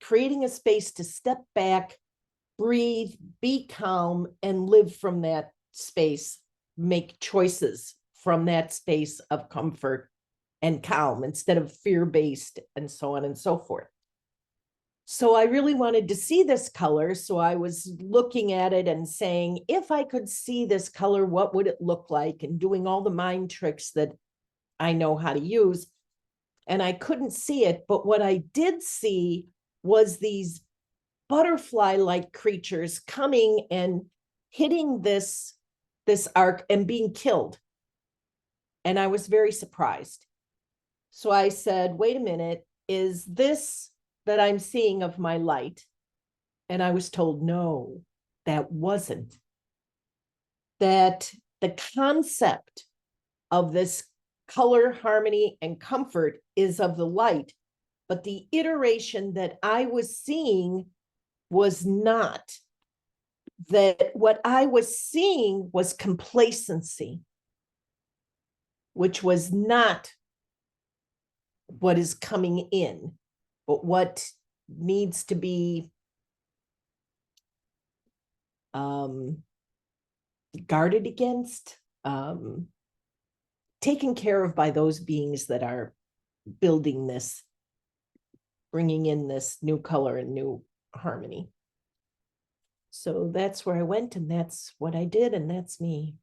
Creating a space to step back, breathe, be calm, and live from that space, make choices from that space of comfort and calm instead of fear-based and so on and so forth. So I really wanted to see this color. So I was looking at it and saying, if I could see this color, what would it look like? And doing all the mind tricks that I know how to use. and I couldn't see it, but what I did see was these butterfly-like creatures coming and hitting this arc and being killed. And I was very surprised. So I said, wait a minute, is this that I'm seeing of my light? And I was told, no, that wasn't. That the concept of this color, harmony, and comfort is of the light, but the iteration that I was seeing was not. That what I was seeing was complacency, which was not what is coming in, but what needs to be guarded against, taken care of by those beings that are building this, bringing in this new color and new harmony. So that's where I went, and that's what I did, and that's me.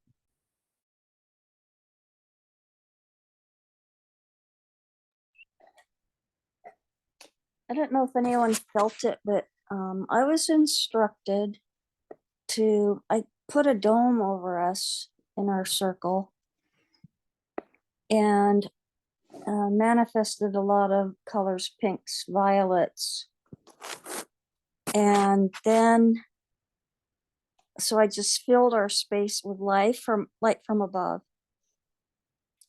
I don't know if anyone felt it, but I was instructed I put a dome over us in our circle and manifested a lot of colors, pinks, violets. And then, so I just filled our space with light from above.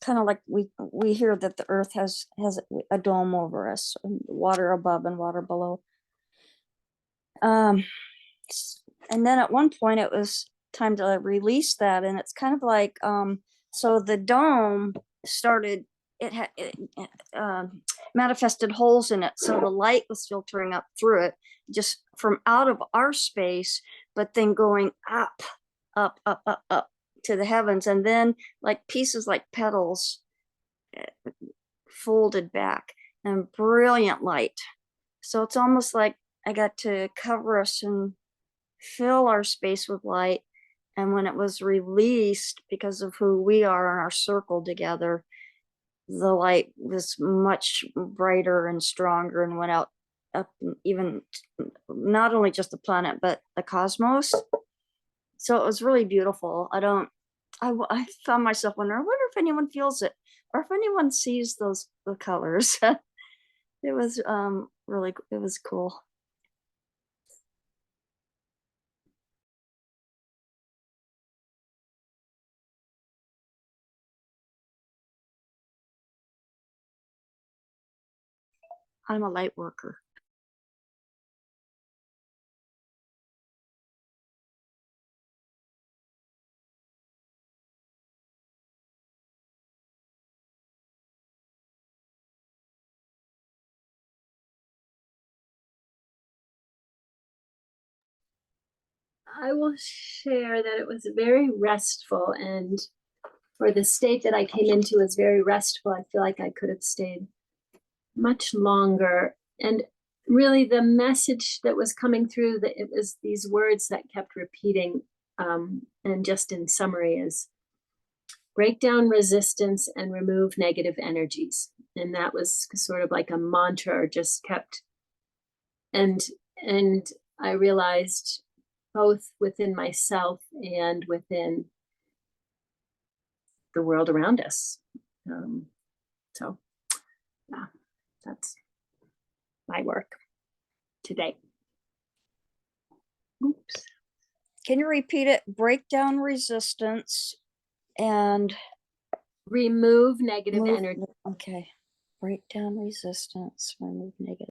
Kind of like we hear that the earth has a dome over us, and water above and water below. And then at one point it was time to release that, and it's kind of like so the dome started, it manifested holes in it, so the light was filtering up through it, just from out of our space, but then going up to the heavens, and then like pieces like petals folded back, and brilliant light. So it's almost like I got to cover us and fill our space with light. And when it was released, because of who we are in our circle together, the light was much brighter and stronger and went out up, even not only just the planet, but the cosmos. So it was really beautiful. I found myself wondering, I wonder if anyone feels it, or if anyone sees the colors. It was really, it was cool. I'm a light worker. I will share that it was very restful, and for the state that I came into was very restful. I feel like I could have stayed much longer. And really the message that was coming through, that it was these words that kept repeating, and just in summary is break down resistance and remove negative energies. And that was sort of like a mantra, just kept, and I realized both within myself and within the world around us. So yeah, that's my work today. Oops. Can you repeat it? Break down resistance and remove negative energy. Okay. Break down resistance, remove negative.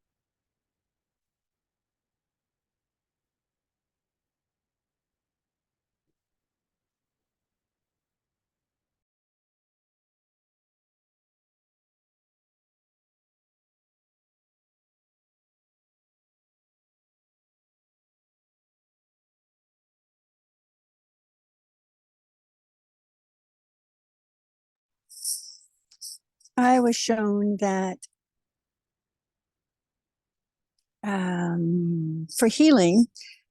I was shown that for healing,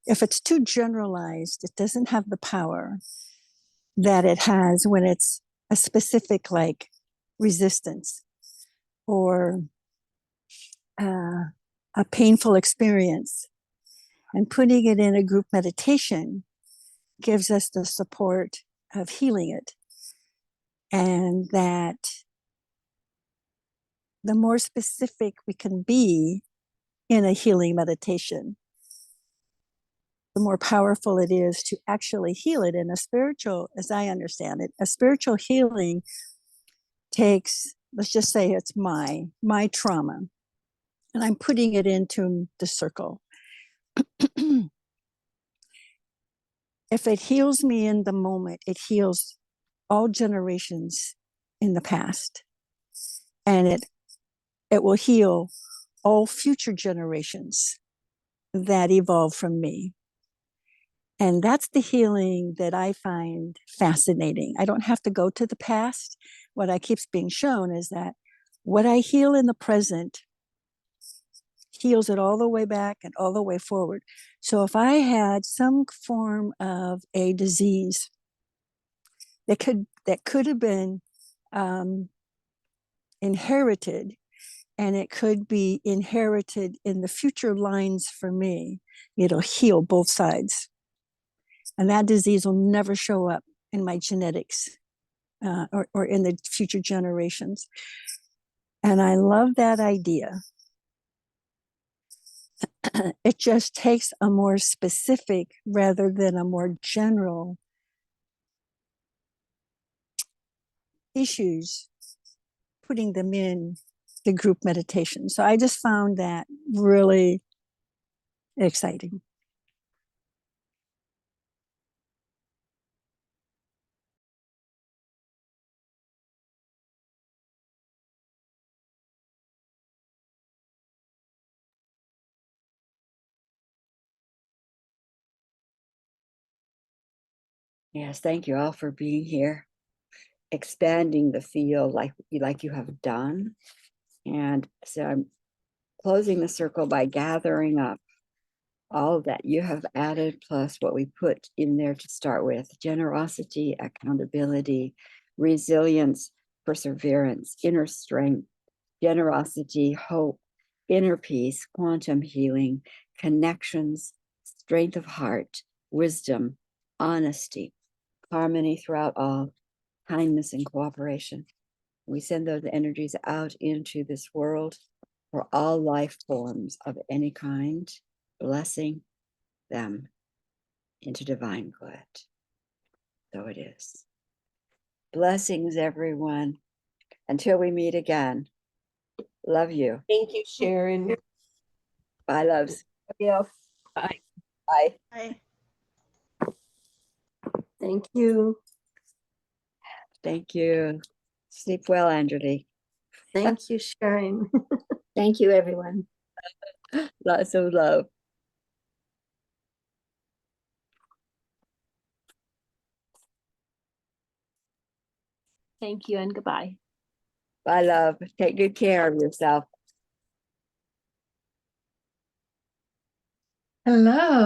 if it's too generalized, it doesn't have the power that it has when it's a specific like resistance. or a painful experience. And putting it in a group meditation gives us the support of healing it. And that the more specific we can be in a healing meditation, the more powerful it is to actually heal it. And a spiritual, as I understand it, a spiritual healing takes, let's just say it's my trauma, and I'm putting it into the circle. If it heals me in the moment, it heals all generations in the past. And it will heal all future generations that evolve from me. And that's the healing that I find fascinating. I don't have to go to the past. What I keeps being shown is that what I heal in the present heals it all the way back and all the way forward. So if I had some form of a disease that could have been inherited, and it could be inherited in the future lines for me, it'll heal both sides. And that disease will never show up in my genetics or in the future generations. And I love that idea. It just takes a more specific rather than a more general issues, putting them in the group meditation. So I just found that really exciting. Yes, thank you all for being here, expanding the field like you have done. And so I'm closing the circle by gathering up all that you have added, plus what we put in there to start with: generosity, accountability, resilience, perseverance, inner strength, generosity, hope, inner peace, quantum healing, connections, strength of heart, wisdom, honesty, harmony throughout all, kindness and cooperation. We send those energies out into this world for all life forms of any kind, blessing them into divine good. So it is. Blessings, everyone. Until we meet again. Love you. Thank you, Sharon. Bye, loves. Yeah. Bye. Bye. Bye. Thank you. Thank you. Sleep well, Angelique. Thank you, Sharon. Thank you, everyone. Lots of love. Thank you and goodbye. Bye, love. Take good care of yourself. Hello.